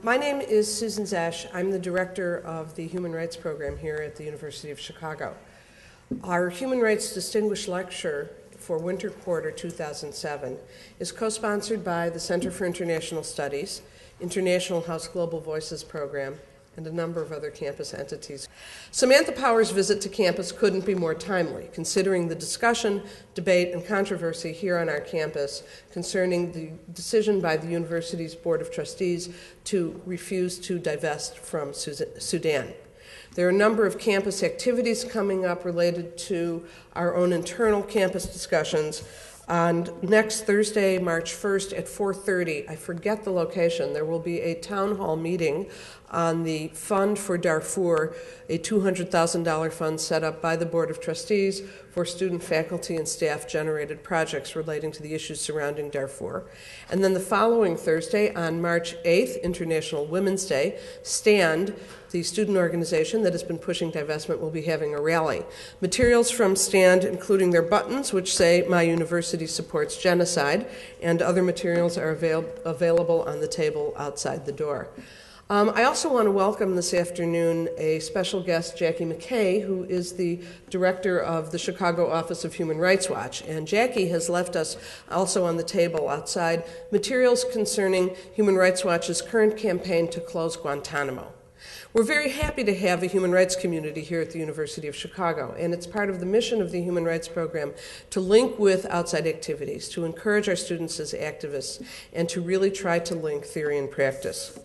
My name is Susan Zesch. I'm the director of the Human Rights Program here at the University of Chicago. Our Human Rights Distinguished Lecture for Winter Quarter 2007 is co-sponsored by the Center for International Studies, International House Global Voices Program, and a number of other campus entities. Samantha Power's visit to campus couldn't be more timely, considering the discussion, debate, and controversy here on our campus concerning the decision by the university's Board of Trustees to refuse to divest from Sudan. There are a number of campus activities coming up related to our own internal campus discussions. On next Thursday, March 1st at 4:30, I forget the location, there will be a town hall meeting on the Fund for Darfur, a $200,000 fund set up by the Board of Trustees for student, faculty, and staff-generated projects relating to the issues surrounding Darfur. And then the following Thursday, on March 8th, International Women's Day, STAND, the student organization that has been pushing divestment, will be having a rally. Materials from STAND, including their buttons, which say, "My University Supports Genocide," and other materials are available on the table outside the door. I also want to welcome this afternoon a special guest, Jackie McKay, who is the director of the Chicago Office of Human Rights Watch. And Jackie has left us also on the table outside materials concerning Human Rights Watch's current campaign to close Guantanamo. We're very happy to have a human rights community here at the University of Chicago, and it's part of the mission of the Human Rights Program to link with outside activities, to encourage our students as activists, and to really try to link theory and practice.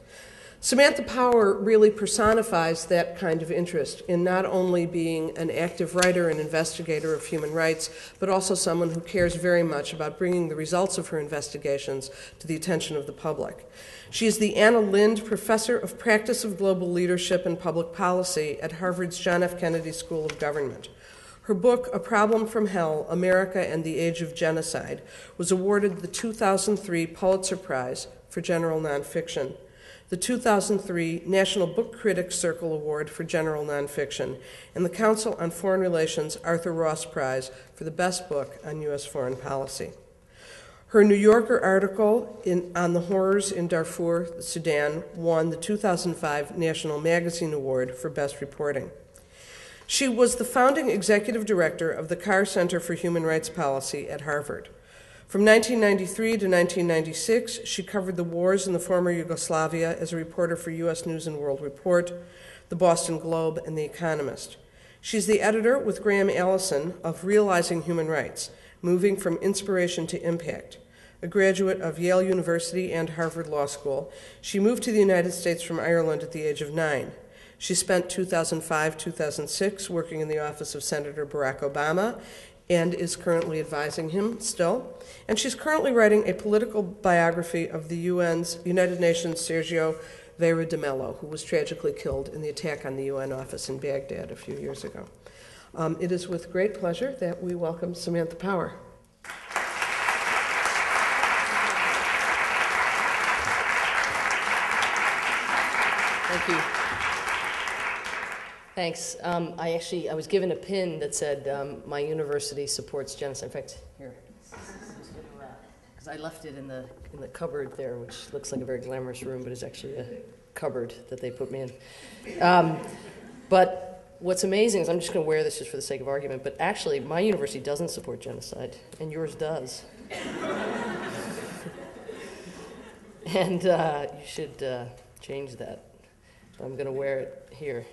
Samantha Power really personifies that kind of interest in not only being an active writer and investigator of human rights, but also someone who cares very much about bringing the results of her investigations to the attention of the public. She is the Anna Lindh Professor of Practice of Global Leadership and Public Policy at Harvard's John F. Kennedy School of Government. Her book, A Problem from Hell, America and the Age of Genocide, was awarded the 2003 Pulitzer Prize for General Nonfiction, the 2003 National Book Critics Circle Award for General Nonfiction, and the Council on Foreign Relations Arthur Ross Prize for the best book on U.S. foreign policy. Her New Yorker article on the horrors in Darfur, Sudan, won the 2005 National Magazine Award for Best Reporting. She was the founding executive director of the Carr Center for Human Rights Policy at Harvard. From 1993 to 1996, she covered the wars in the former Yugoslavia as a reporter for U.S. News and World Report, the Boston Globe, and the Economist. She's the editor with Graham Allison of Realizing Human Rights, Moving from Inspiration to Impact. A graduate of Yale University and Harvard Law School, she moved to the United States from Ireland at the age of 9. She spent 2005-2006 working in the office of Senator Barack Obama and is currently advising him still. And she's currently writing a political biography of the United Nations Sergio Vieira de Mello, who was tragically killed in the attack on the UN office in Baghdad a few years ago. It is with great pleasure that we welcome Samantha Power. Thank you. Thanks. I was given a pin that said, "My university supports genocide." In fact, here, because I left it in the cupboard there, which looks like a very glamorous room, but is actually a cupboard that they put me in. But what's amazing is, I'm just going to wear this just for the sake of argument, but actually, my university doesn't support genocide, and yours does. And you should change that. So I'm going to wear it here.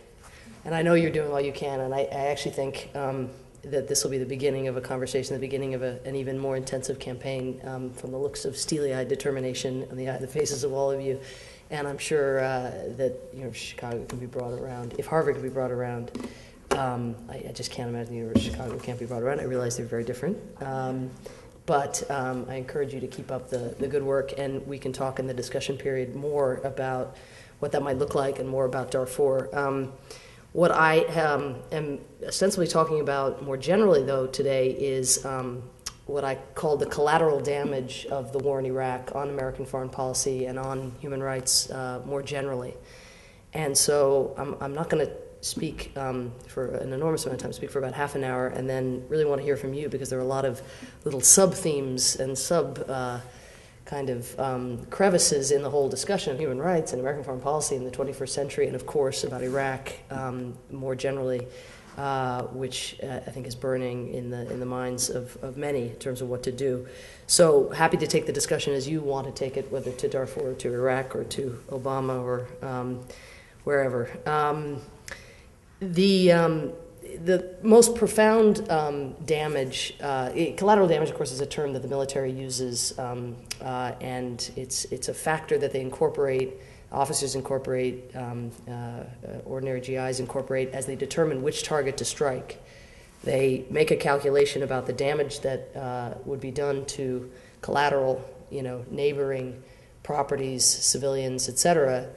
And I know you're doing all you can, and I actually think that this will be the beginning of a conversation, the beginning of an even more intensive campaign from the looks of steely-eyed determination on the faces of all of you. And I'm sure that Chicago can be brought around. If Harvard can be brought around, I just can't imagine the University of Chicago can't be brought around. I realize they're very different. But I encourage you to keep up the good work, and we can talk in the discussion period more about what that might look like and more about Darfur. What I am ostensibly talking about more generally, though, today is what I call the collateral damage of the war in Iraq on American foreign policy and on human rights more generally. And so I'm not going to speak for an enormous amount of time, speak for about half an hour, and then really want to hear from you, because there are a lot of little sub-themes and kind of crevices in the whole discussion of human rights and American foreign policy in the 21st century, and of course about Iraq more generally, which I think is burning in the minds of many in terms of what to do. So happy to take the discussion as you want to take it, whether to Darfur or to Iraq or to Obama or wherever. The most profound damage, collateral damage, of course, is a term that the military uses, and it's a factor that they incorporate, officers incorporate, ordinary GIs incorporate as they determine which target to strike. They make a calculation about the damage that would be done to collateral, neighboring properties, civilians, etc.,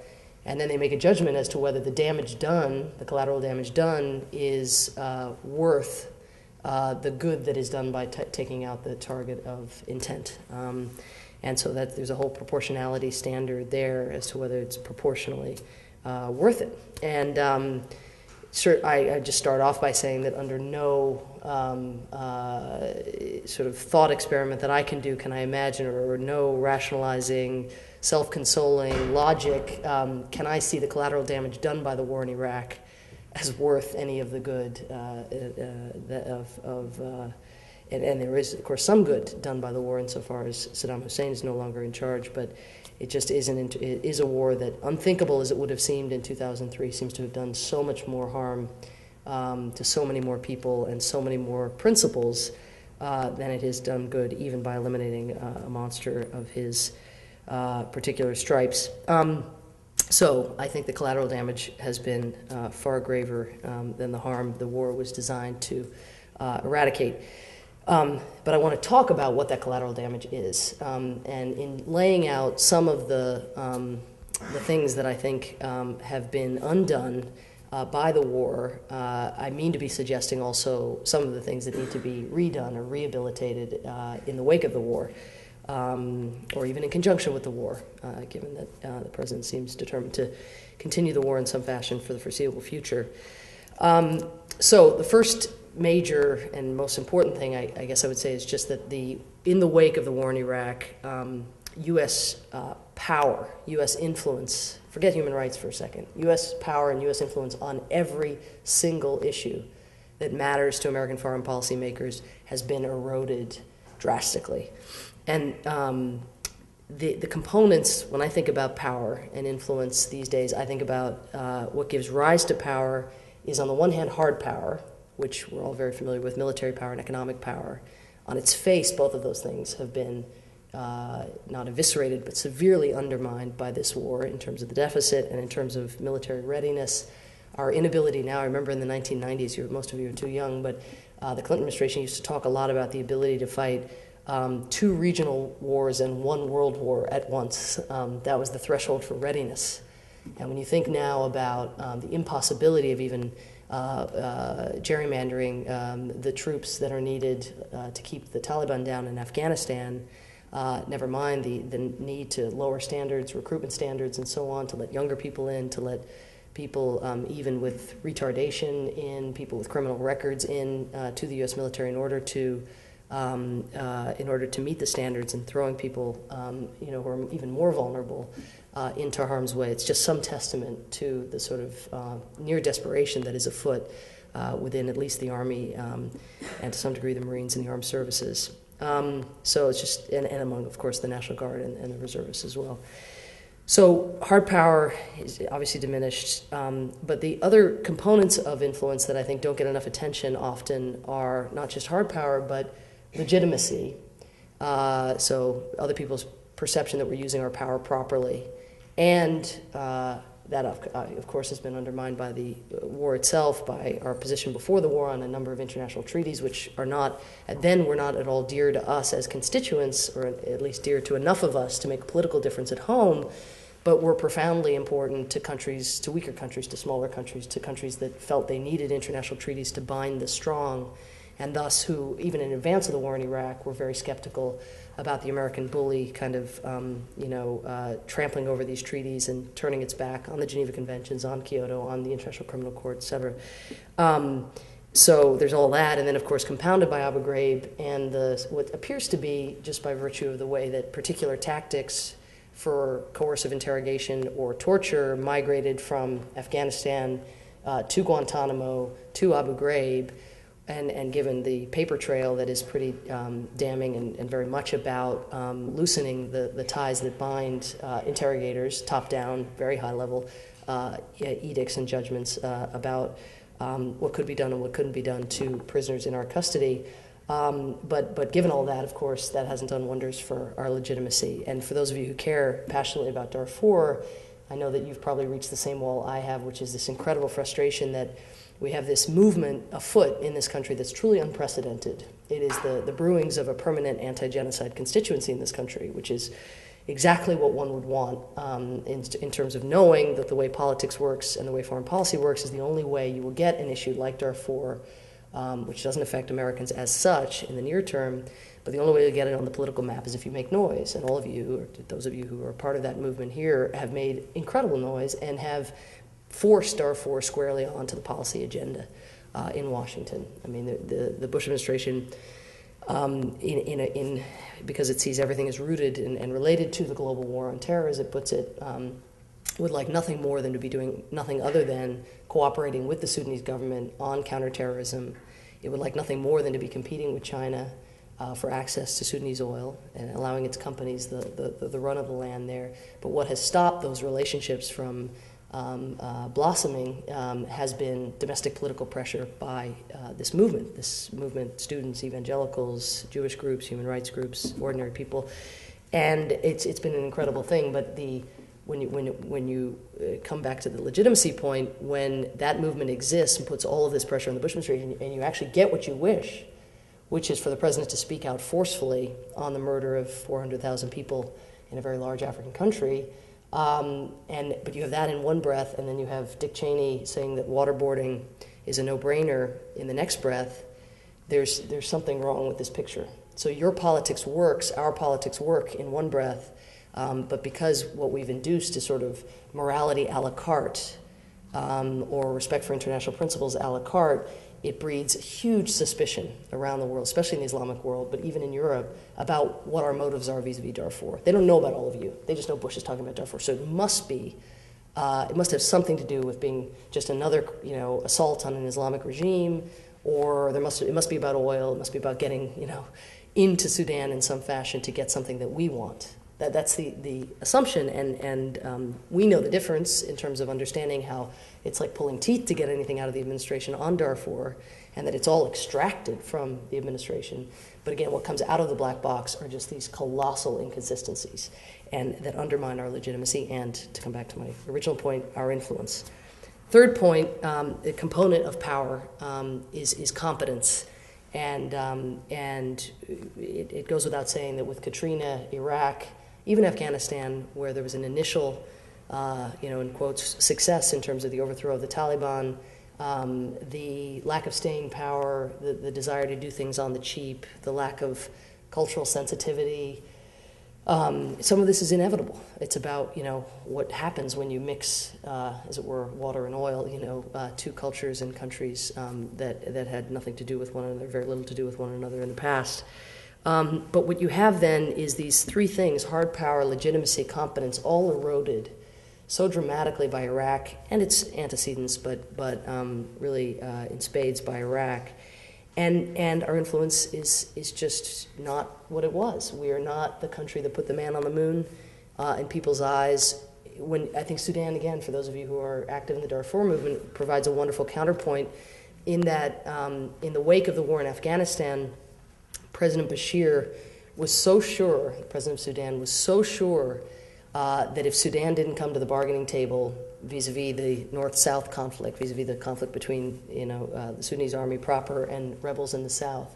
and then they make a judgment as to whether the damage done, the collateral damage done, is worth the good that is done by taking out the target of intent. And so that there's a whole proportionality standard there as to whether it's proportionally worth it. And I just start off by saying that under no sort of thought experiment that I can do can I imagine, or no rationalizing, self-consoling logic, can I see the collateral damage done by the war in Iraq as worth any of the good and there is, of course, some good done by the war insofar as Saddam Hussein is no longer in charge, but it just isn't. It is a war that, unthinkable as it would have seemed in 2003, seems to have done so much more harm to so many more people and so many more principles than it has done good, even by eliminating a monster of his particular stripes. So I think the collateral damage has been far graver than the harm the war was designed to eradicate. But I want to talk about what that collateral damage is. And in laying out some of the things that I think have been undone by the war, I mean to be suggesting also some of the things that need to be redone or rehabilitated in the wake of the war. Or even in conjunction with the war, given that the president seems determined to continue the war in some fashion for the foreseeable future. So the first major and most important thing, I guess I would say, is just that in the wake of the war in Iraq, U.S. power, U.S. influence, forget human rights for a second, U.S. power and U.S. influence on every single issue that matters to American foreign policy makers has been eroded drastically. And the components, when I think about power and influence these days, I think about what gives rise to power is, on the one hand, hard power, which we're all very familiar with, military power and economic power. On its face, both of those things have been not eviscerated, but severely undermined by this war in terms of the deficit and in terms of military readiness. Our inability now, I remember in the 1990s, most of you are too young, but the Clinton administration used to talk a lot about the ability to fight 2 regional wars and 1 world war at once. That was the threshold for readiness. And when you think now about the impossibility of even gerrymandering the troops that are needed to keep the Taliban down in Afghanistan, never mind the need to lower standards, recruitment standards, and so on, to let younger people in, to let people even with retardation in, people with criminal records in to the U.S. military in order to meet the standards, and throwing people who are even more vulnerable into harm's way. It's just some testament to the sort of near desperation that is afoot within at least the Army and to some degree the Marines and the armed services. So it's just, and among, of course, the National Guard and the reservists as well. So hard power is obviously diminished, but the other components of influence that I think don't get enough attention often are not just hard power, but legitimacy. So other people's perception that we're using our power properly. And that, of course, has been undermined by the war itself, by our position before the war on a number of international treaties, which are not, then were not at all dear to us as constituents, or at least dear to enough of us to make a political difference at home, but were profoundly important to countries, to weaker countries, to smaller countries, to countries that felt they needed international treaties to bind the strong, and thus who, even in advance of the war in Iraq, were very skeptical about the American bully kind of, trampling over these treaties and turning its back on the Geneva Conventions, on Kyoto, on the International Criminal Court, et cetera. So there's all that, and then of course compounded by Abu Ghraib and what appears to be, just by virtue of the way that particular tactics for coercive interrogation or torture migrated from Afghanistan to Guantanamo to Abu Ghraib, and given the paper trail that is pretty damning and very much about loosening the ties that bind interrogators, top down, very high level edicts and judgments about what could be done and what couldn't be done to prisoners in our custody. But given all that, of course, that hasn't done wonders for our legitimacy. And for those of you who care passionately about Darfur, I know that you've probably reached the same wall I have, which is this incredible frustration that we have this movement afoot in this country that's truly unprecedented. It is the brewings of a permanent anti-genocide constituency in this country, which is exactly what one would want in terms of knowing that the way politics works and the way foreign policy works is the only way you will get an issue like Darfur, which doesn't affect Americans as such in the near term, but the only way to get it on the political map is if you make noise. And all of you, or those of you who are part of that movement here, have made incredible noise and have forced Darfur squarely onto the policy agenda in Washington. I mean, the Bush administration, because it sees everything as rooted and related to the global war on terror, as it puts it, would like nothing more than to be doing nothing other than cooperating with the Sudanese government on counterterrorism. It would like nothing more than to be competing with China for access to Sudanese oil and allowing its companies the run of the land there. But what has stopped those relationships from blossoming has been domestic political pressure by this movement, students, evangelicals, Jewish groups, human rights groups, ordinary people. And it's been an incredible thing, but when you come back to the legitimacy point, when that movement exists and puts all of this pressure on the Bush administration, and you actually get what you wish, which is for the president to speak out forcefully on the murder of 400,000 people in a very large African country, but you have that in one breath, and then you have Dick Cheney saying that waterboarding is a no-brainer in the next breath. There's something wrong with this picture. So your politics works, our politics work in one breath, but because what we've induced is sort of morality a la carte, or respect for international principles a la carte, it breeds huge suspicion around the world, especially in the Islamic world, but even in Europe, about what our motives are vis-a-vis Darfur. They don't know about all of you. They just know Bush is talking about Darfur. So it must have something to do with being just another, assault on an Islamic regime, or it must be about oil. It must be about getting, into Sudan in some fashion to get something that we want. That's the assumption, and we know the difference in terms of understanding how it's like pulling teeth to get anything out of the administration on Darfur, and that it's all extracted from the administration. But again, what comes out of the black box are just these colossal inconsistencies, and that undermine our legitimacy, and, to come back to my original point, our influence. Third point, the component of power is competence. And it goes without saying that with Katrina, Iraq, even Afghanistan, where there was an initial, in quotes, success in terms of the overthrow of the Taliban, the lack of staying power, the desire to do things on the cheap, the lack of cultural sensitivity, some of this is inevitable. It's about, what happens when you mix, as it were, water and oil, two cultures and countries that had nothing to do with one another, very little to do with one another in the past. But what you have then is these three things: hard power, legitimacy, competence, all eroded so dramatically by Iraq and its antecedents, but really in spades by Iraq. And our influence is just not what it was. We are not the country that put the man on the moon in people's eyes. When I think Sudan, again, for those of you who are active in the Darfur movement, provides a wonderful counterpoint in that in the wake of the war in Afghanistan, President Bashir was so sure, the president of Sudan was so sure that if Sudan didn't come to the bargaining table vis-a-vis the North-South conflict, vis-a-vis the conflict between the Sudanese army proper and rebels in the South,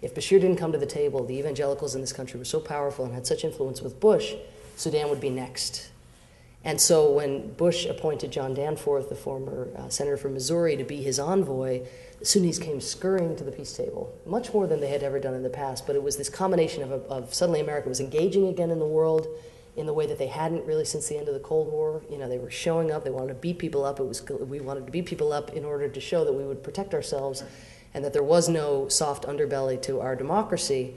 if Bashir didn't come to the table, the evangelicals in this country were so powerful and had such influence with Bush, Sudan would be next. And so when Bush appointed John Danforth, the former senator from Missouri, to be his envoy, the Sunnis came scurrying to the peace table, much more than they had ever done in the past. But it was this combination of suddenly America was engaging again in the world. in the way that they hadn't really since the end of the Cold War. You know, they were showing up, they wanted to beat people up. We wanted to beat people up in order to show that we would protect ourselves and that there was no soft underbelly to our democracy.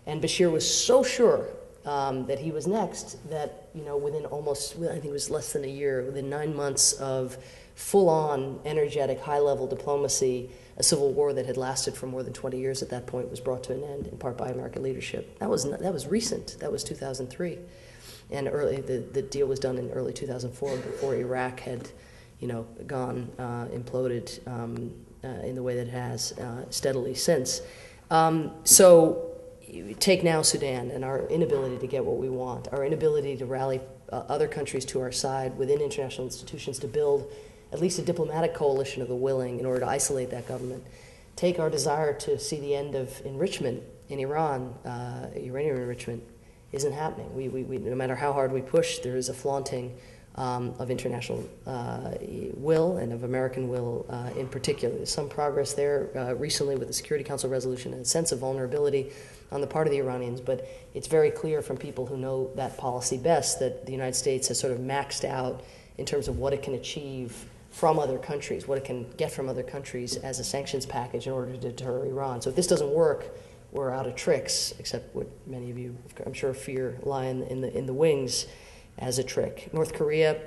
And Bashir was so sure that he was next that, you know, within almost, I think it was less than a year, within 9 months of full-on, energetic, high-level diplomacy, a civil war that had lasted for more than 20 years at that point was brought to an end, in part by American leadership. That was recent. That was 2003. And the deal was done in early 2004, before Iraq had, you know, gone, imploded in the way that it has steadily since. So take now Sudan and our inability to get what we want, our inability to rally other countries to our side within international institutions to build at least a diplomatic coalition of the willing in order to isolate that government. Take our desire to see the end of enrichment in Iran, uranium enrichment, isn't happening. No matter how hard we push, there is a flaunting of international will and of American will in particular. There's some progress there recently with the Security Council resolution and a sense of vulnerability on the part of the Iranians, but it's very clear from people who know that policy best that the United States has sort of maxed out in terms of what it can achieve from other countries, what it can get from other countries as a sanctions package in order to deter Iran. So if this doesn't work, we're out of tricks, except what many of you, I'm sure, fear lie in the wings as a trick. North Korea,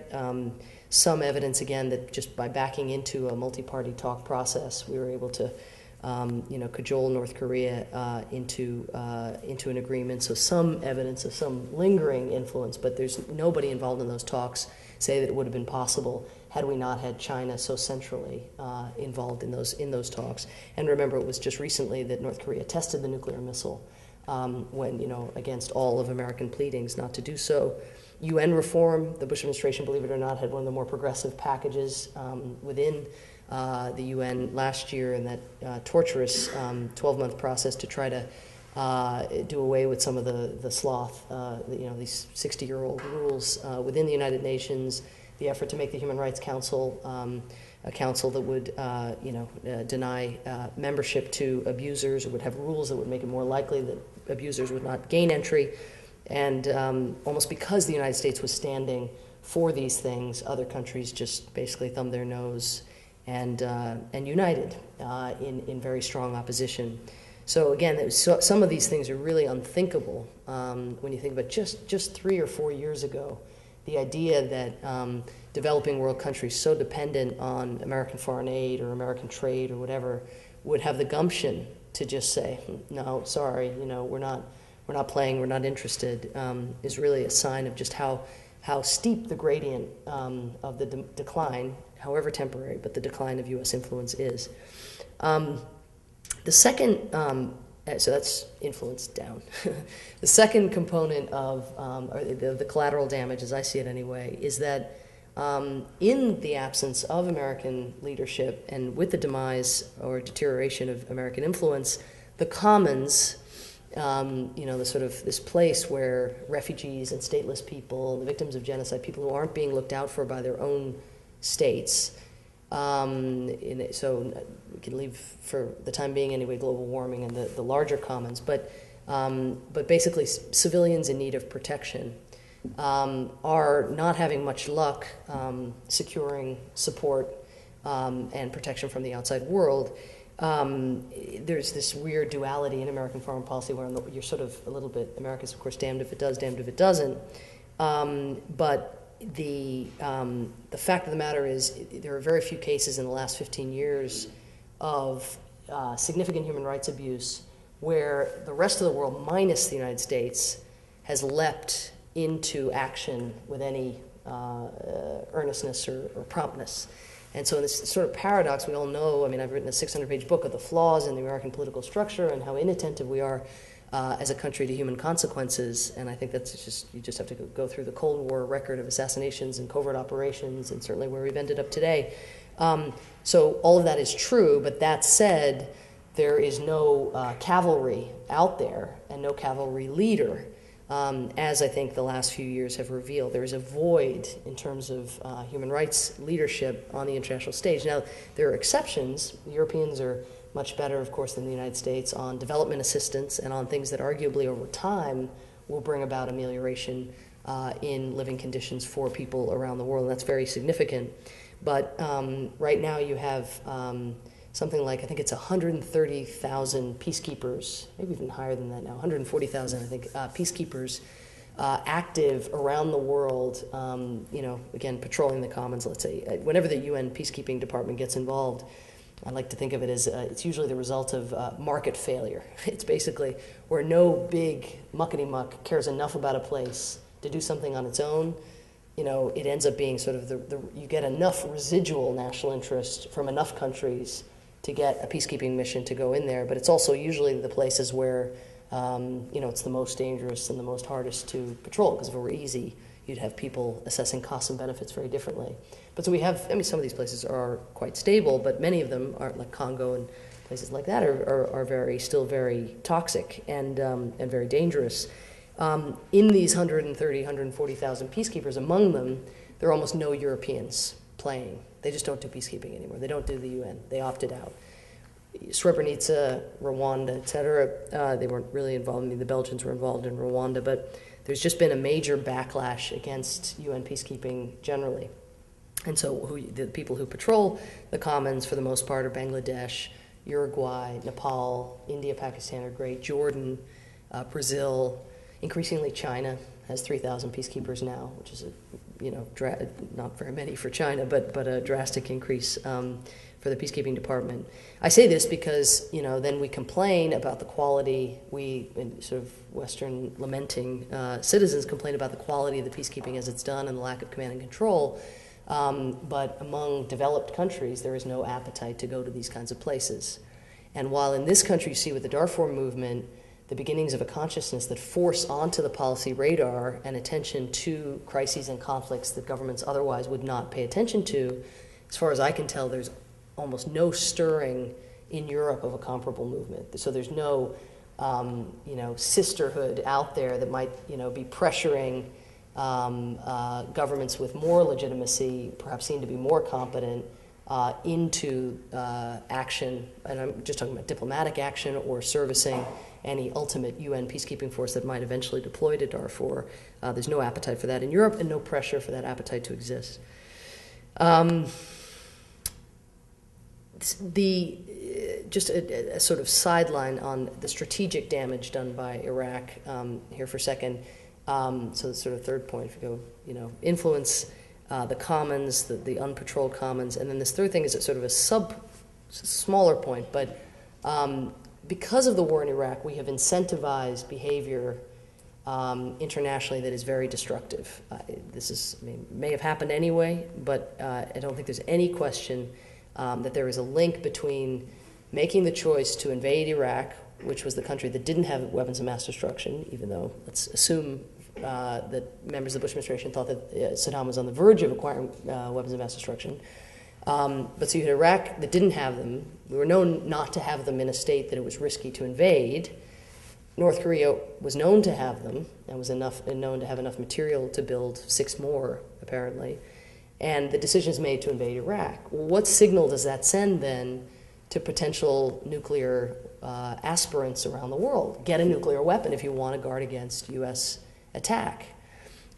some evidence, again, that just by backing into a multi-party talk process, we were able to cajole North Korea into an agreement. So some evidence of some lingering influence, but there's nobody involved in those talks say that it would have been possible had we not had China so centrally involved in those talks. And remember, it was just recently that North Korea tested the nuclear missile when, against all of American pleadings not to do so. UN reform, the Bush administration, believe it or not, had one of the more progressive packages within the UN last year, and that torturous 12-month process to try to do away with some of the sloth, these 60-year-old rules within the United Nations, the effort to make the Human Rights Council a council that would, deny membership to abusers, or would have rules that would make it more likely that abusers would not gain entry. And almost because the United States was standing for these things, other countries just basically thumbed their nose and united in very strong opposition. So again, some of these things are really unthinkable when you think about just 3 or 4 years ago. The idea that developing world countries so dependent on American foreign aid or American trade or whatever would have the gumption to just say, no, sorry, we're not playing, we're not interested, is really a sign of just how steep the gradient of the decline, however temporary, but the decline of U.S. influence is. The second, so that's influence down. The second component of the collateral damage, as I see it anyway, is that in the absence of American leadership and with the demise or deterioration of American influence, the commons, the sort of this place where refugees and stateless people, the victims of genocide, people who aren't being looked out for by their own states, so we can leave for the time being anyway global warming and the larger commons, but basically civilians in need of protection are not having much luck securing support and protection from the outside world. There's this weird duality in American foreign policy where you're sort of a little bit, America's of course damned if it does, damned if it doesn't, but the fact of the matter is there are very few cases in the last 15 years of significant human rights abuse where the rest of the world, minus the United States, has leapt into action with any earnestness or promptness. And so in this sort of paradox, we all know, I've written a 600-page book of the flaws in the American political structure and how inattentive we are as a country to human consequences, and I think that's you just have to go through the Cold War record of assassinations and covert operations, and certainly where we've ended up today. So all of that is true, but that said, there is no cavalry out there and no cavalry leader, as I think the last few years have revealed. There is a void in terms of human rights leadership on the international stage. Now, there are exceptions. The Europeans are much better, of course, than the United States on development assistance and on things that arguably over time will bring about amelioration in living conditions for people around the world, and that's very significant. But right now you have something like, I think it's 130,000 peacekeepers, maybe even higher than that now, 140,000, I think, peacekeepers active around the world, again, patrolling the commons, let's say. Whenever the UN Peacekeeping Department gets involved, I like to think of it as it's usually the result of market failure. It's basically where no big muckety-muck cares enough about a place to do something on its own. It ends up being sort of you get enough residual national interest from enough countries to get a peacekeeping mission to go in there, but it's also usually the places where it's the most dangerous and the most hardest to patrol, because if it were easy, you'd have people assessing costs and benefits very differently. But so we have, some of these places are quite stable, but many of them are, like Congo and places like that, are still very toxic and very dangerous. In these 130, 140,000 peacekeepers, among them, there are almost no Europeans playing. They just don't do peacekeeping anymore. They don't do the UN. They opted out. Srebrenica, Rwanda, et cetera, they weren't really involved. The Belgians were involved in Rwanda, but there's just been a major backlash against UN peacekeeping generally. And so the people who patrol the commons, for the most part, are Bangladesh, Uruguay, Nepal, India, Pakistan are great, Jordan, Brazil, increasingly China has 3,000 peacekeepers now, which is not very many for China, but a drastic increase for the peacekeeping department. I say this because then we complain about the quality. We, sort of Western lamenting citizens, complain about the quality of the peacekeeping as it's done and the lack of command and control. But among developed countries, there is no appetite to go to these kinds of places. And while in this country you see with the Darfur movement the beginnings of a consciousness that force onto the policy radar and attention to crises and conflicts that governments otherwise would not pay attention to, as far as I can tell, there's almost no stirring in Europe of a comparable movement. So there's no, sisterhood out there that might, be pressuring governments with more legitimacy, perhaps seen to be more competent, into action. And I'm just talking about diplomatic action or servicing any ultimate UN peacekeeping force that might eventually deploy to Darfur. There's no appetite for that in Europe and no pressure for that appetite to exist. Just a sort of sideline on the strategic damage done by Iraq here for a second. So the sort of third point, if you go, influence the commons, the unpatrolled commons, and then this third thing is a sort of a smaller point, but because of the war in Iraq, we have incentivized behavior internationally that is very destructive. May have happened anyway, but I don't think there's any question that there is a link between making the choice to invade Iraq, which was the country that didn't have weapons of mass destruction, even though let's assume that members of the Bush administration thought that Saddam was on the verge of acquiring weapons of mass destruction. But so you had Iraq that didn't have them. We were known not to have them in a state that it was risky to invade. North Korea was known to have them and was known to have enough material to build 6 more, apparently. And the decision is made to invade Iraq. Well, what signal does that send then to potential nuclear aspirants around the world? Get a nuclear weapon if you want to guard against U.S. attack.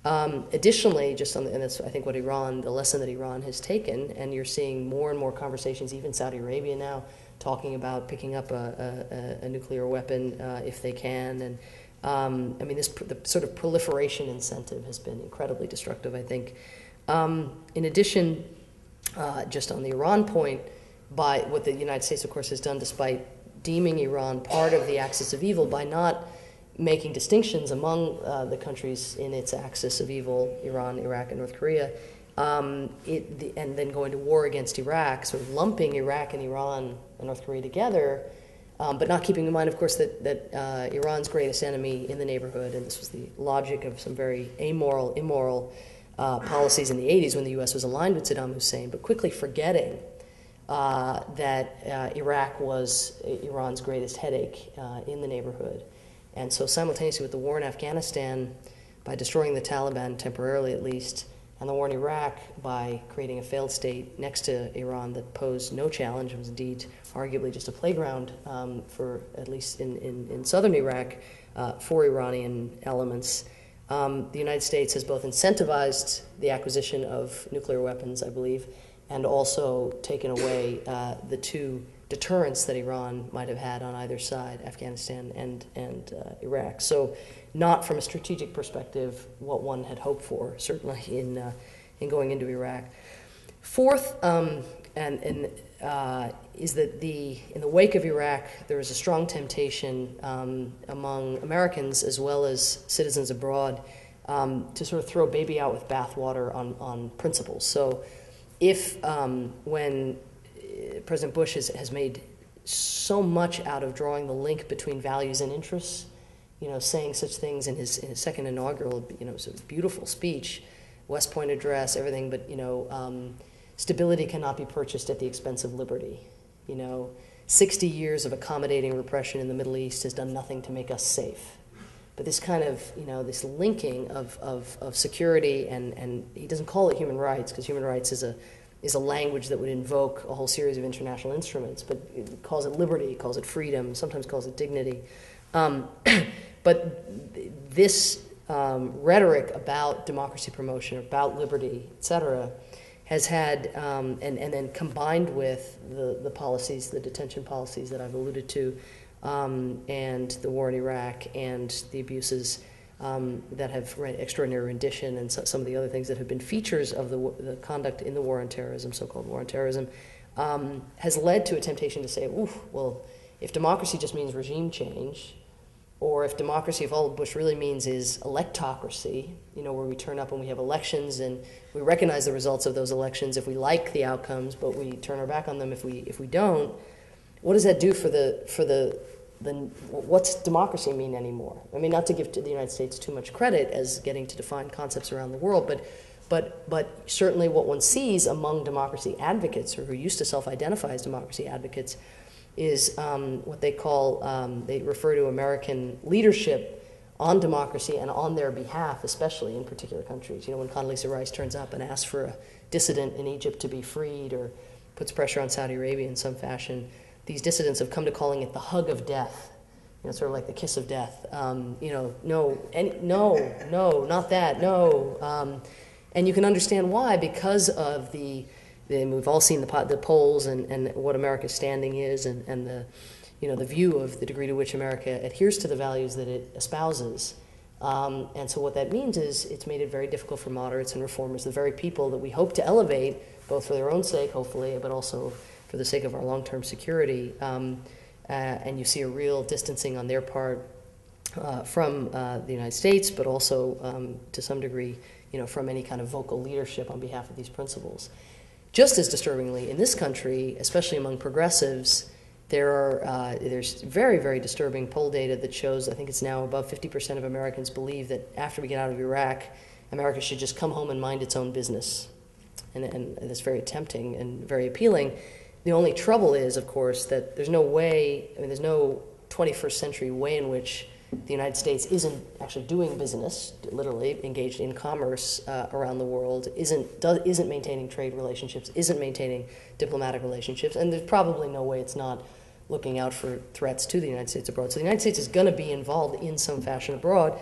Additionally, and that's I think what the lesson that Iran has taken, and you're seeing more and more conversations, even Saudi Arabia now, talking about picking up a nuclear weapon if they can. And the sort of proliferation incentive has been incredibly destructive, I think. In addition, just on the Iran point, by what the United States, of course, has done, despite deeming Iran part of the axis of evil, by not making distinctions among the countries in its axis of evil, Iran, Iraq, and North Korea, and then going to war against Iraq, sort of lumping Iraq and Iran and North Korea together, but not keeping in mind, of course, that Iran's greatest enemy in the neighborhood, and this was the logic of some very amoral, immoral policies in the 80s when the U.S. was aligned with Saddam Hussein, but quickly forgetting that Iraq was Iran's greatest headache in the neighborhood. And so simultaneously with the war in Afghanistan, by destroying the Taliban temporarily at least, and the war in Iraq by creating a failed state next to Iran that posed no challenge, was indeed arguably just a playground for, at least in southern Iraq, for Iranian elements, the United States has both incentivized the acquisition of nuclear weapons, I believe, and also taken away the two deterrents that Iran might have had on either side, Afghanistan and Iraq. So not from a strategic perspective what one had hoped for, certainly in going into Iraq. Fourth, is that in the wake of Iraq, there was a strong temptation among Americans as well as citizens abroad to sort of throw baby out with bathwater on principles. So if when President Bush has made so much out of drawing the link between values and interests, saying such things in his second inaugural, sort of beautiful speech, West Point address, everything, but, stability cannot be purchased at the expense of liberty. 60 years of accommodating repression in the Middle East has done nothing to make us safe. But this kind of, this linking of security, and he doesn't call it human rights, because human rights is a language that would invoke a whole series of international instruments, but it calls it liberty, calls it freedom, sometimes calls it dignity. But this rhetoric about democracy promotion, about liberty, et cetera, has had, and then combined with the policies, the detention policies that I've alluded to, and the war in Iraq and the abuses that have extraordinary rendition and some of the other things that have been features of the conduct in the war on terrorism, so-called war on terrorism, has led to a temptation to say, well, if democracy just means regime change, or if democracy, if all Bush really means is electocracy, where we turn up and we have elections and we recognize the results of those elections if we like the outcomes, but we turn our back on them if we don't, what does that do for what's democracy mean anymore? I mean, not to give to the United States too much credit as getting to define concepts around the world, but certainly what one sees among democracy advocates, or who used to self-identify as democracy advocates, is what they call, they refer to American leadership on democracy and on their behalf, especially in particular countries. When Condoleezza Rice turns up and asks for a dissident in Egypt to be freed, or puts pressure on Saudi Arabia in some fashion, these dissidents have come to calling it the hug of death, sort of like the kiss of death. No, not that, no. And you can understand why, because of we've all seen the polls and what America's standing is, and the view of the degree to which America adheres to the values that it espouses. And so what that means is it's made it very difficult for moderates and reformers, the very people that we hope to elevate, both for their own sake, hopefully, but also for the sake of our long-term security. And you see a real distancing on their part from the United States, but also to some degree, from any kind of vocal leadership on behalf of these principles. Just as disturbingly, in this country, especially among progressives, there's very, very disturbing poll data that shows, I think it's now above 50% of Americans believe that after we get out of Iraq, America should just come home and mind its own business. And that's very tempting and very appealing. The only trouble is, of course, that there's no 21st century way in which the United States isn't actually doing business, literally engaged in commerce around the world, isn't maintaining trade relationships, isn't maintaining diplomatic relationships, and there's probably no way it's not looking out for threats to the United States abroad. So the United States is going to be involved in some fashion abroad.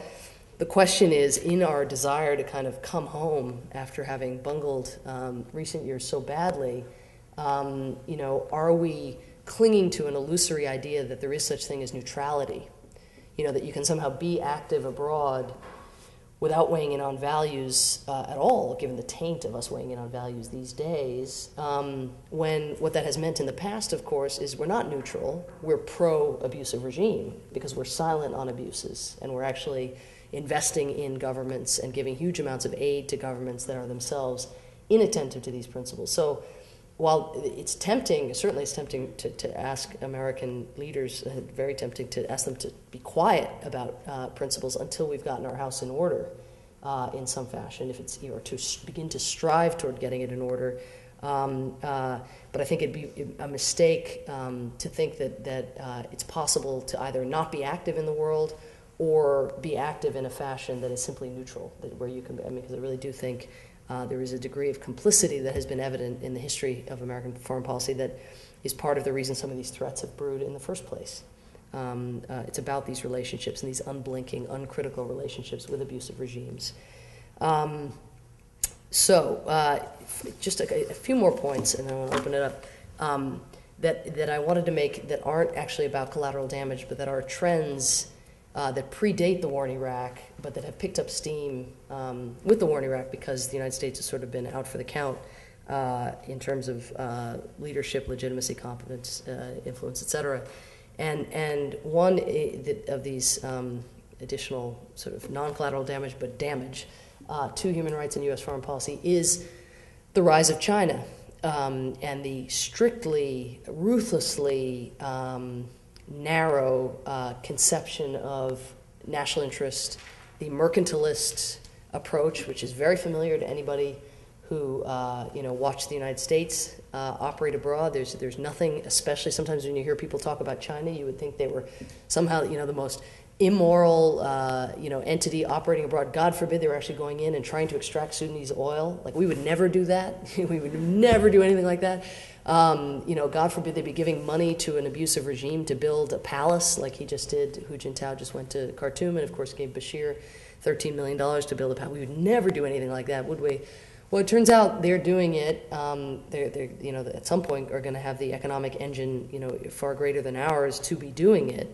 The question is, in our desire to kind of come home after having bungled recent years so badly, are we clinging to an illusory idea that there is such thing as neutrality? That you can somehow be active abroad without weighing in on values at all, given the taint of us weighing in on values these days, when what that has meant in the past, of course, is we're not neutral, we're pro-abusive regime, because we're silent on abuses, and we're actually investing in governments and giving huge amounts of aid to governments that are themselves inattentive to these principles. So while it's tempting, certainly it's tempting to ask American leaders, very tempting to ask them to be quiet about principles until we've gotten our house in order in some fashion, if it's, or to begin to strive toward getting it in order. But I think it'd be a mistake to think that it's possible to either not be active in the world or be active in a fashion that is simply neutral, where you can, because I really do think there is a degree of complicity that has been evident in the history of American foreign policy that is part of the reason some of these threats have brewed in the first place. It's about these relationships and these unblinking, uncritical relationships with abusive regimes. Just a few more points, and then I want to open it up, that I wanted to make that aren't actually about collateral damage, but that are trends that predate the war in Iraq, but that have picked up steam with the war in Iraq because the United States has sort of been out for the count in terms of leadership, legitimacy, competence, influence, et cetera. And one of these additional sort of non-collateral damage, but damage to human rights and U.S. foreign policy is the rise of China and the strictly, ruthlessly narrow conception of national interest, the mercantilist approach, which is very familiar to anybody who watched the United States operate abroad. There's nothing, especially sometimes when you hear people talk about China, you would think they were somehow the most immoral entity operating abroad. God forbid they were actually going in and trying to extract Sudanese oil. Like, we would never do that. We would never do anything like that. God forbid they'd be giving money to an abusive regime to build a palace like he just did. Hu Jintao just went to Khartoum and, of course, gave Bashir $13 million to build a palace. We would never do anything like that, would we? Well, it turns out they're doing it. They're at some point are going to have the economic engine, far greater than ours to be doing it.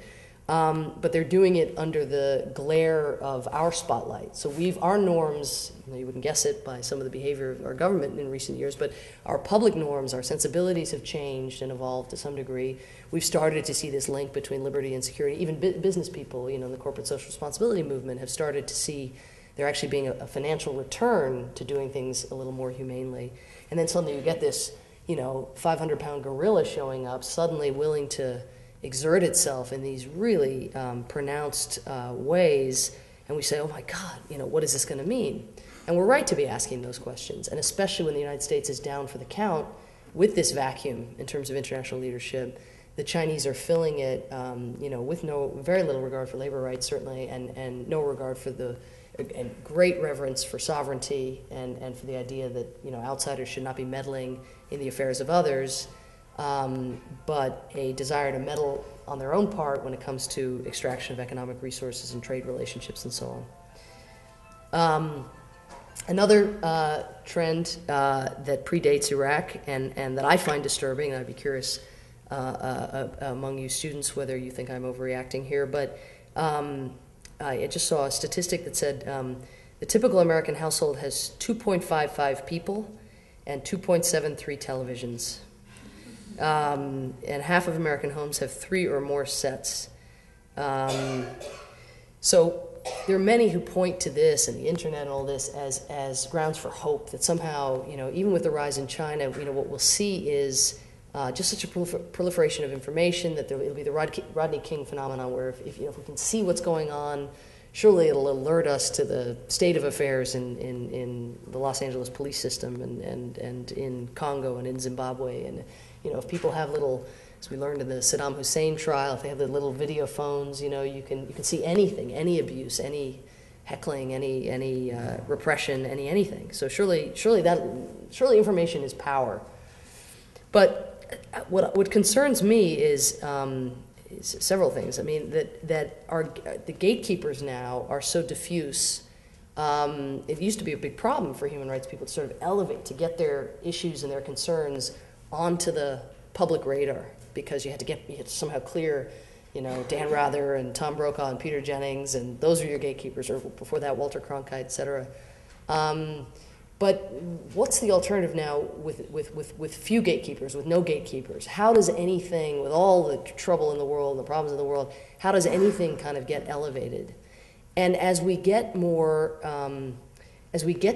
But they're doing it under the glare of our spotlight. So our norms, you wouldn't guess it by some of the behavior of our government in recent years, but our public norms, our sensibilities have changed and evolved to some degree. We've started to see this link between liberty and security. Even business people, in the corporate social responsibility movement have started to see there actually being a financial return to doing things a little more humanely. And then suddenly you get this, 500-pound gorilla showing up, suddenly willing to exert itself in these really pronounced ways, and we say, oh my God, what is this going to mean? And we're right to be asking those questions, and especially when the United States is down for the count with this vacuum in terms of international leadership. The Chinese are filling it, with very little regard for labor rights, certainly, and no regard for and great reverence for sovereignty and for the idea that outsiders should not be meddling in the affairs of others. But a desire to meddle on their own part when it comes to extraction of economic resources and trade relationships and so on. Another trend that predates Iraq and that I find disturbing, and I'd be curious among you students whether you think I'm overreacting here, but I just saw a statistic that said the typical American household has 2.55 people and 2.73 televisions. And half of American homes have 3 or more sets. So there are many who point to this and the internet and all this as grounds for hope that somehow, even with the rise in China, what we'll see is just such a proliferation of information that it'll be the Rodney King phenomenon, where if we can see what's going on, surely it'll alert us to the state of affairs in the Los Angeles police system and in Congo and in Zimbabwe. And if people have little, as we learned in the Saddam Hussein trial, if they have the little video phones, you can see anything, any abuse, any heckling, any repression, anything. So surely information is power. But what concerns me is several things. I mean, that the gatekeepers now are so diffuse. It used to be a big problem for human rights people to sort of elevate, to get their issues and their concerns onto the public radar, because you had to somehow clear, Dan Rather and Tom Brokaw and Peter Jennings, and those are your gatekeepers, or before that, Walter Cronkite, et cetera. But what's the alternative now with few gatekeepers, with no gatekeepers? How does anything, with all the trouble in the world, the problems in the world, how does anything kind of get elevated? And as we get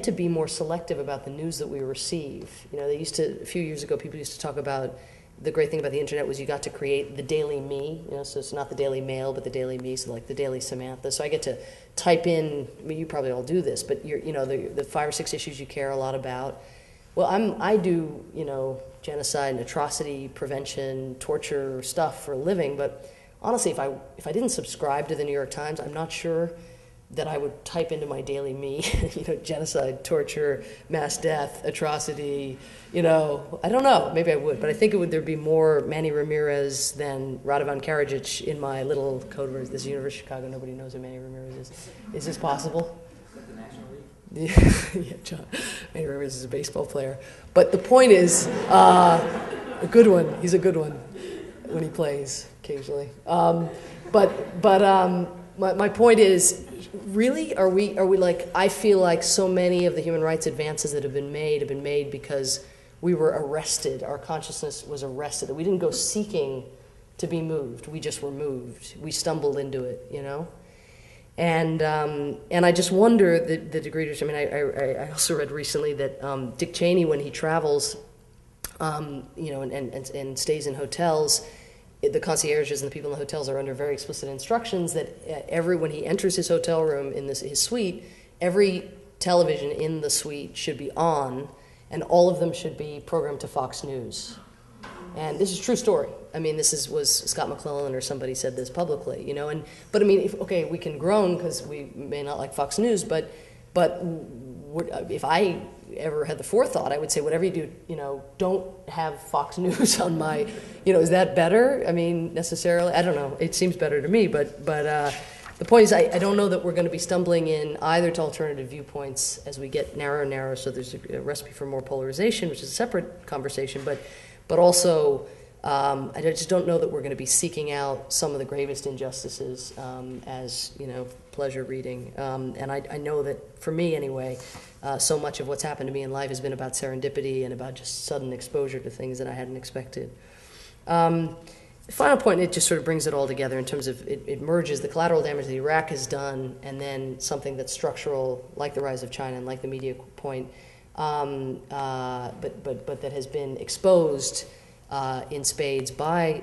to be more selective about the news that we receive, a few years ago, people used to talk about the great thing about the internet was you got to create the Daily Me, so it's not the Daily Mail, but the Daily Me, so like the Daily Samantha. So I get to type in, you probably all do this, but the 5 or 6 issues you care a lot about. Well, I do, genocide and atrocity prevention, torture stuff for a living, but honestly, if I didn't subscribe to the New York Times, I'm not sure that I would type into my daily me, genocide, torture, mass death, atrocity, I don't know, maybe I would, but I think there'd be more Manny Ramirez than Radovan Karadzic in my little code word. This is University of Chicago, nobody knows who Manny Ramirez is. Is this possible? The National League? Yeah, John. Manny Ramirez is a baseball player. But the point is, a good one, he's a good one when he plays, occasionally. My point is, really, are we like, I feel like so many of the human rights advances that have been made because we were arrested, our consciousness was arrested, that we didn't go seeking to be moved, we just were moved, we stumbled into it, And I just wonder the degree to which, I also read recently that Dick Cheney, when he travels, and stays in hotels, the concierges and the people in the hotels are under very explicit instructions that when he enters his hotel room in his suite, every television in the suite should be on, and all of them should be programmed to Fox News. And this is a true story. Was Scott McClellan or somebody said this publicly, But we can groan because we may not like Fox News, but if I ever had the forethought, I would say, whatever you do, don't have Fox News on my, is that better? Necessarily, I don't know. It seems better to me, but the point is, I don't know that we're going to be stumbling in either to alternative viewpoints as we get narrower and narrower. So there's a recipe for more polarization, which is a separate conversation, but also, I just don't know that we're going to be seeking out some of the gravest injustices as pleasure reading. And I know that for me anyway, so much of what's happened to me in life has been about serendipity and about just sudden exposure to things that I hadn't expected. The final point, it just sort of brings it all together in terms of it merges the collateral damage that Iraq has done and then something that's structural, like the rise of China and like the media point, but that has been exposed in spades by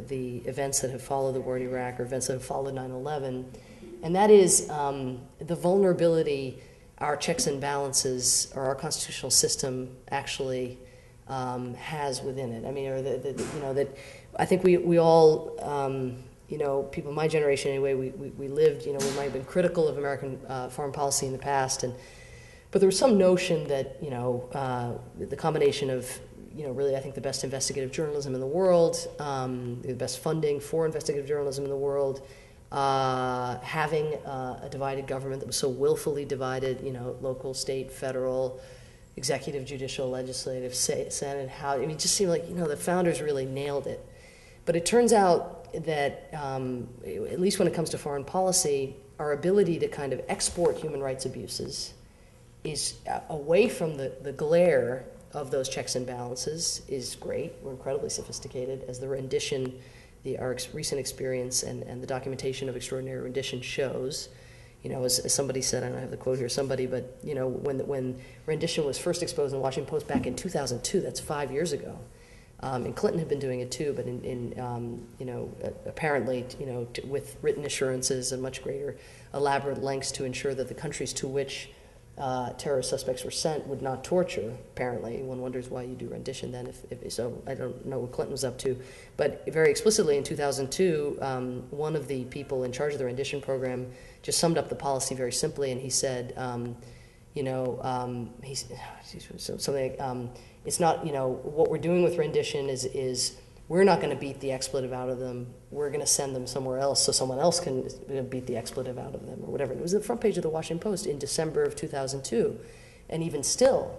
the events that have followed the war in Iraq or events that have followed 9/11, and that is the vulnerability our checks and balances or our constitutional system actually has within it. That I think we all, people in my generation anyway, we lived, we might have been critical of American foreign policy in the past, but there was some notion that, the combination of, really I think the best investigative journalism in the world, the best funding for investigative journalism in the world, having a divided government that was so willfully divided, local, state, federal, executive, judicial, legislative, Senate, House. It just seemed like, the founders really nailed it. But it turns out that, at least when it comes to foreign policy, our ability to kind of export human rights abuses is away from the glare of those checks and balances is great. We're incredibly sophisticated, as the rendition, our recent experience and the documentation of extraordinary rendition shows. As somebody said, I don't have the quote here, but when rendition was first exposed in the Washington Post back in 2002, that's 5 years ago. And Clinton had been doing it too, but apparently, with written assurances and much greater elaborate lengths to ensure that the countries to which terrorist suspects were sent would not torture. Apparently, one wonders why you do rendition then. If so, I don't know what Clinton was up to, but very explicitly in 2002, one of the people in charge of the rendition program just summed up the policy very simply, and he said, it's not, what we're doing with rendition is we're not going to beat the expletive out of them. We're going to send them somewhere else so someone else can beat the expletive out of them or whatever. And it was the front page of the Washington Post in December of 2002. And even still,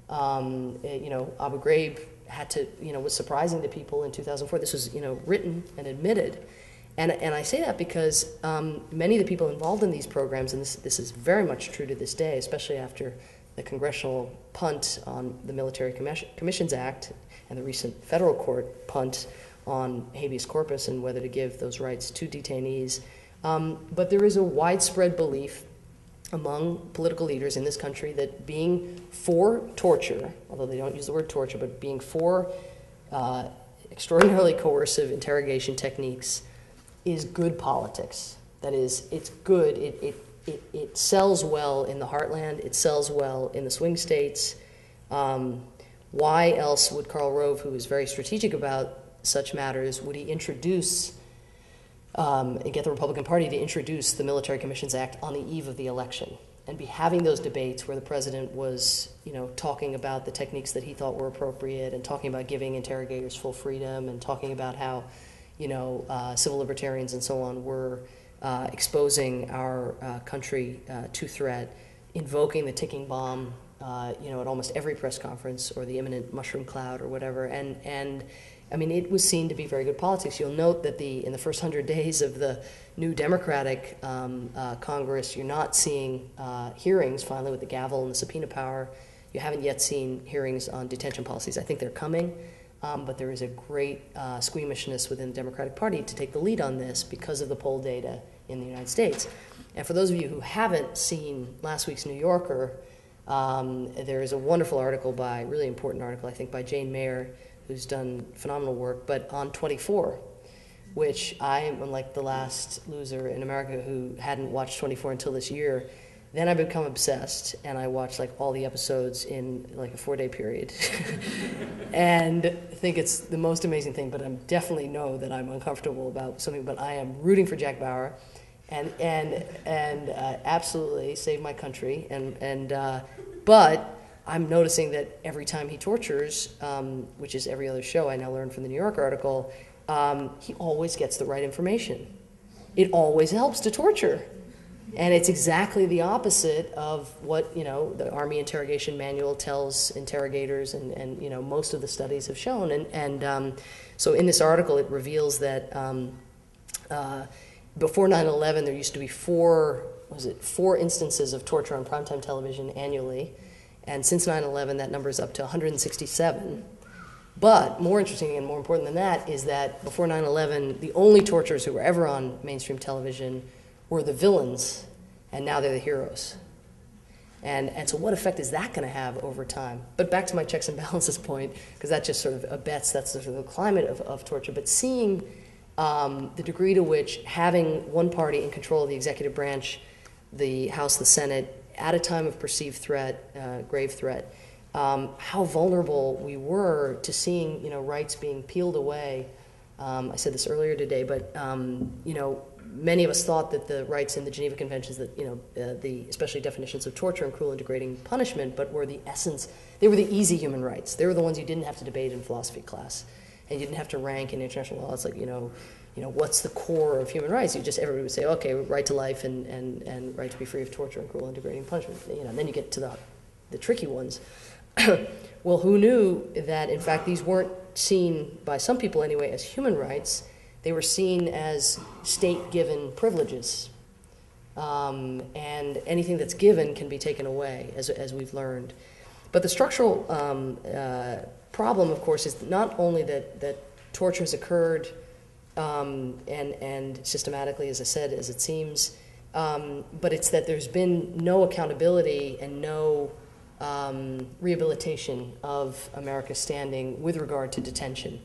Abu Ghraib had to, was surprising to people in 2004. This was, written and admitted. And I say that because many of the people involved in these programs, and this is very much true to this day, especially after the congressional punt on the Military Commissions Act and the recent federal court punt on habeas corpus and whether to give those rights to detainees. But there is a widespread belief among political leaders in this country that being for torture, although they don't use the word torture, but being for extraordinarily coercive interrogation techniques is good politics. That is, it's good. It sells well in the heartland. It sells well in the swing states. Why else would Karl Rove, who is very strategic about such matters, would he introduce and get the Republican Party to introduce the Military Commissions Act on the eve of the election, and be having those debates where the president was, talking about the techniques that he thought were appropriate, and talking about giving interrogators full freedom, and talking about how, civil libertarians and so on were exposing our country to threat, invoking the ticking bomb, at almost every press conference, or the imminent mushroom cloud, or whatever, and I mean, it was seen to be very good politics. You'll note that in the first 100 days of the new Democratic Congress, you're not seeing hearings, finally, with the gavel and the subpoena power. You haven't yet seen hearings on detention policies. I think they're coming, but there is a great squeamishness within the Democratic Party to take the lead on this because of the poll data in the United States. And for those of you who haven't seen last week's New Yorker, there is a wonderful article really important article, I think, by Jane Mayer, who's done phenomenal work, but on 24, which I am like the last loser in America who hadn't watched 24 until this year. Then I become obsessed, and I watch like all the episodes in like a 4-day period, and think it's the most amazing thing. But I definitely know that I'm uncomfortable about something. But I am rooting for Jack Bauer, and absolutely save my country. But I'm noticing that every time he tortures, which is every other show, I now learned from the New Yorker article, he always gets the right information. It always helps to torture. And it's exactly the opposite of what, the Army Interrogation Manual tells interrogators, and most of the studies have shown. So in this article, it reveals that before 9/11, there used to be four instances of torture on primetime television annually. And since 9/11, that number is up to 167. But more interesting and more important than that is that before 9/11, the only torturers who were ever on mainstream television were the villains, and now they're the heroes. And so what effect is that going to have over time? But back to my checks and balances point, because that just sort of abets that's sort of the climate of torture. But seeing the degree to which having one party in control of the executive branch, the House, the Senate, at a time of perceived threat, grave threat, how vulnerable we were to seeing, rights being peeled away. I said this earlier today, but many of us thought that the rights in the Geneva Conventions, that especially definitions of torture and cruel and degrading punishment, but were the essence. They were the easy human rights. They were the ones you didn't have to debate in philosophy class, and you didn't have to rank in international law. It's like what's the core of human rights? Everybody would say, okay, right to life and right to be free of torture and cruel and degrading punishment. And then you get to the tricky ones. Well, who knew that, in fact, these weren't seen, by some people anyway, as human rights. They were seen as state-given privileges. And anything that's given can be taken away, as we've learned. But the structural problem, of course, is not only that torture has occurred and systematically, as I said, as it seems, but it's that there's been no accountability and no rehabilitation of America's standing with regard to detention.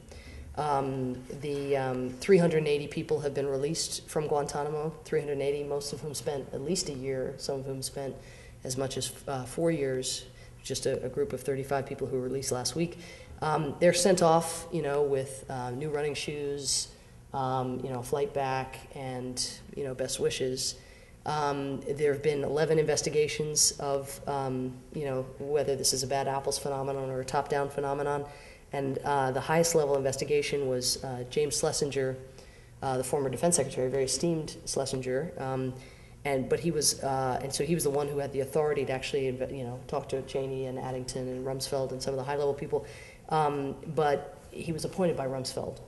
380 people have been released from Guantanamo, 380, most of whom spent at least a year, some of whom spent as much as 4 years, just a group of 35 people who were released last week. They're sent off, with new running shoes, flight back, and, best wishes. There have been 11 investigations of, whether this is a bad apples phenomenon or a top-down phenomenon. And the highest level investigation was James Schlesinger, the former defense secretary, very esteemed Schlesinger. But he was, and so he was the one who had the authority to actually, talk to Cheney and Addington and Rumsfeld and some of the high-level people. But he was appointed by Rumsfeld.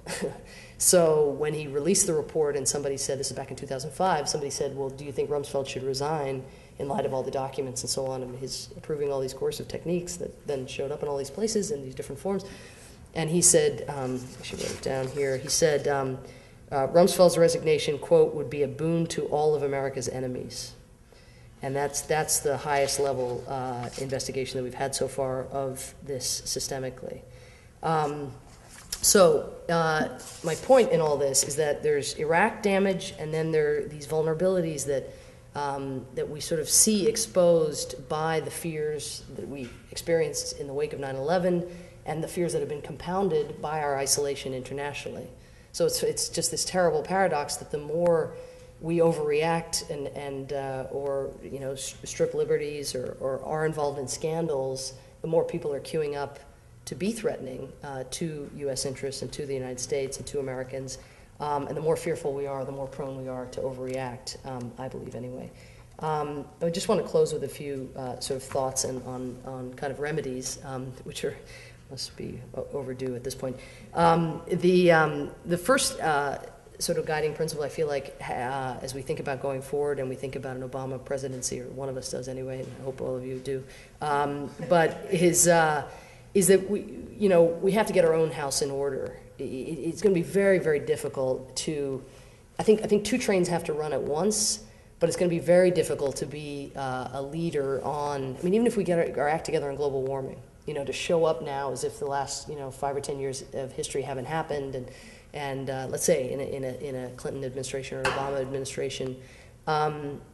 So when he released the report and somebody said, this is back in 2005, somebody said, well, do you think Rumsfeld should resign in light of all the documents and so on, and his approving all these coercive techniques that then showed up in all these places in these different forms? And he said, I should write it down here, he said, Rumsfeld's resignation, quote, would be a boon to all of America's enemies. And that's the highest level investigation that we've had so far of this systemically. So my point in all this is that there's Iraq damage, and then there are these vulnerabilities that we sort of see exposed by the fears that we experienced in the wake of 9/11 and the fears that have been compounded by our isolation internationally. So it's just this terrible paradox that the more we overreact or strip liberties or are involved in scandals, the more people are queuing up to be threatening to U.S. interests and to the United States and to Americans. And the more fearful we are, the more prone we are to overreact, I believe anyway. I just want to close with a few sort of thoughts on kind of remedies, which must be overdue at this point. The first sort of guiding principle, I feel like, as we think about going forward and we think about an Obama presidency, or one of us does anyway, and I hope all of you do, but is that we have to get our own house in order. It's going to be very, very difficult to, I think two trains have to run at once, but it's going to be very difficult to be a leader on, even if we get our act together on global warming, to show up now as if the last 5 or 10 years of history haven't happened, and let's say in a Clinton administration or an Obama administration,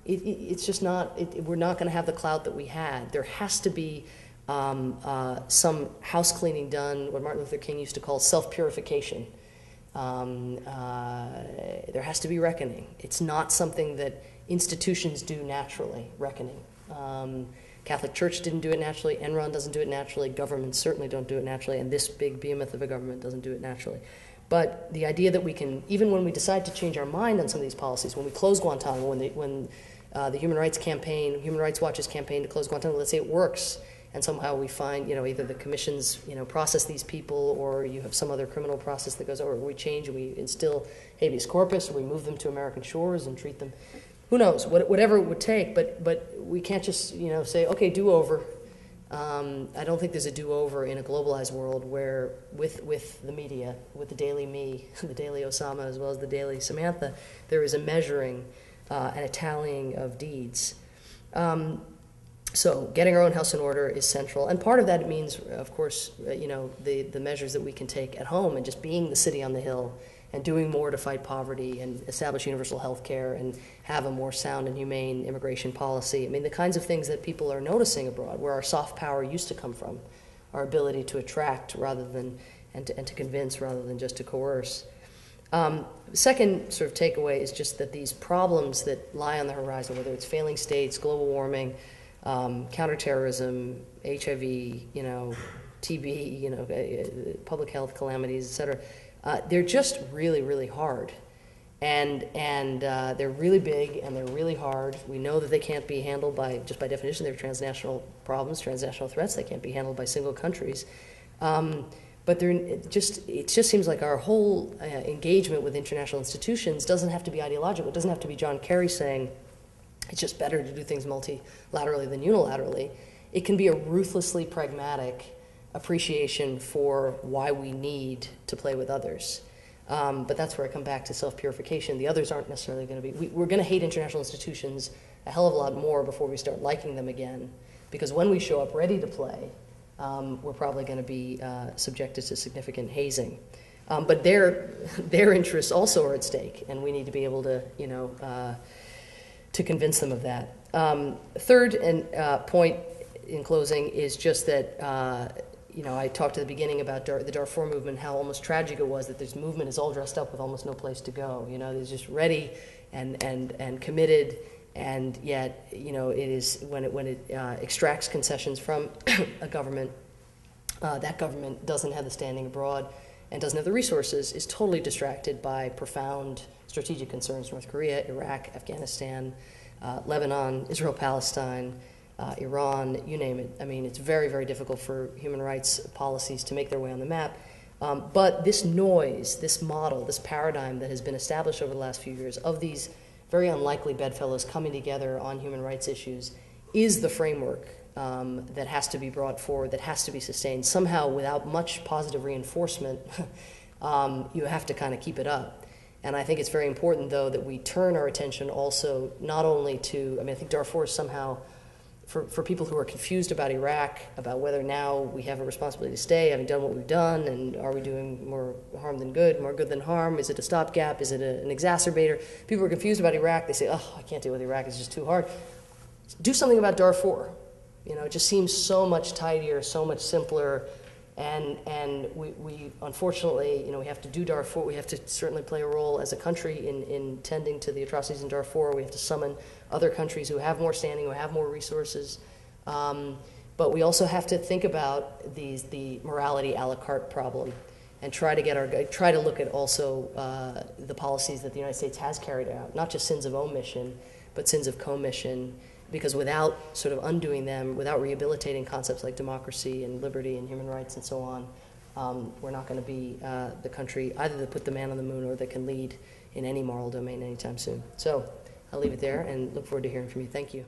it's just not, we're not going to have the clout that we had. There has to be some house cleaning done, what Martin Luther King used to call self-purification. There has to be reckoning. It's not something that institutions do naturally, reckoning. Catholic Church didn't do it naturally, Enron doesn't do it naturally, governments certainly don't do it naturally, and this big behemoth of a government doesn't do it naturally. But the idea that we can, even when we decide to change our mind on some of these policies, when we close Guantanamo, when the Human Rights Watch's campaign to close Guantanamo, let's say it works, and somehow we find, either the commissions, process these people, or you have some other criminal process that goes over, or we change and we instill habeas corpus, or we move them to American shores and treat them, who knows, whatever it would take, but we can't just, say, okay, do-over. I don't think there's a do-over in a globalized world where, with the media, with the daily me, the daily Osama, as well as the daily Samantha, there is a measuring and a tallying of deeds. So getting our own house in order is central, and part of that means, of course, the measures that we can take at home, and just being the city on the hill, and doing more to fight poverty, and establish universal health care, and have a more sound and humane immigration policy. The kinds of things that people are noticing abroad, where our soft power used to come from, our ability to attract rather than, and to convince rather than just to coerce. Second sort of takeaway is just that these problems that lie on the horizon, whether it's failing states, global warming, counterterrorism, HIV, TB, public health calamities, et cetera, they're just really, really hard. And they're really big and they're really hard. We know that they can't be handled just by definition. They're transnational problems, transnational threats. They can't be handled by single countries. But it just seems like our whole engagement with international institutions doesn't have to be ideological. It doesn't have to be John Kerry saying it's just better to do things multilaterally than unilaterally. It can be a ruthlessly pragmatic appreciation for why we need to play with others. But that's where I come back to self-purification. The others aren't necessarily going to be. We're going to hate international institutions a hell of a lot more before we start liking them again, because when we show up ready to play, we're probably going to be subjected to significant hazing. But their interests also are at stake, and we need to be able to, to convince them of that. Third point in closing is just that, I talked at the beginning about the Darfur movement, how almost tragic it was that this movement is all dressed up with almost no place to go. They're just ready and committed, and yet, it is when it extracts concessions from a government, that government doesn't have the standing abroad and doesn't have the resources, is totally distracted by profound strategic concerns: North Korea, Iraq, Afghanistan, Lebanon, Israel, Palestine, Iran, you name it. It's very, very difficult for human rights policies to make their way on the map. But this noise, this model, this paradigm that has been established over the last few years of these very unlikely bedfellows coming together on human rights issues is the framework that has to be brought forward, that has to be sustained. Somehow, without much positive reinforcement, you have to kind of keep it up. And I think it's very important, though, that we turn our attention also not only to, I think Darfur is somehow, for people who are confused about Iraq, about whether now we have a responsibility to stay, having done what we've done, and are we doing more harm than good, more good than harm? Is it a stopgap? Is it an exacerbator? People are confused about Iraq. They say, oh, I can't deal with Iraq. It's just too hard. Do something about Darfur. It just seems so much tidier, so much simpler, And we unfortunately, we have to do Darfur. We have to certainly play a role as a country in tending to the atrocities in Darfur. We have to summon other countries who have more standing, who have more resources. But we also have to think about the morality a la carte problem, and try to look at also the policies that the United States has carried out, not just sins of omission, but sins of commission. Because without sort of undoing them, without rehabilitating concepts like democracy and liberty and human rights and so on, we're not going to be the country either that put the man on the moon or that can lead in any moral domain anytime soon. So I'll leave it there and look forward to hearing from you. Thank you.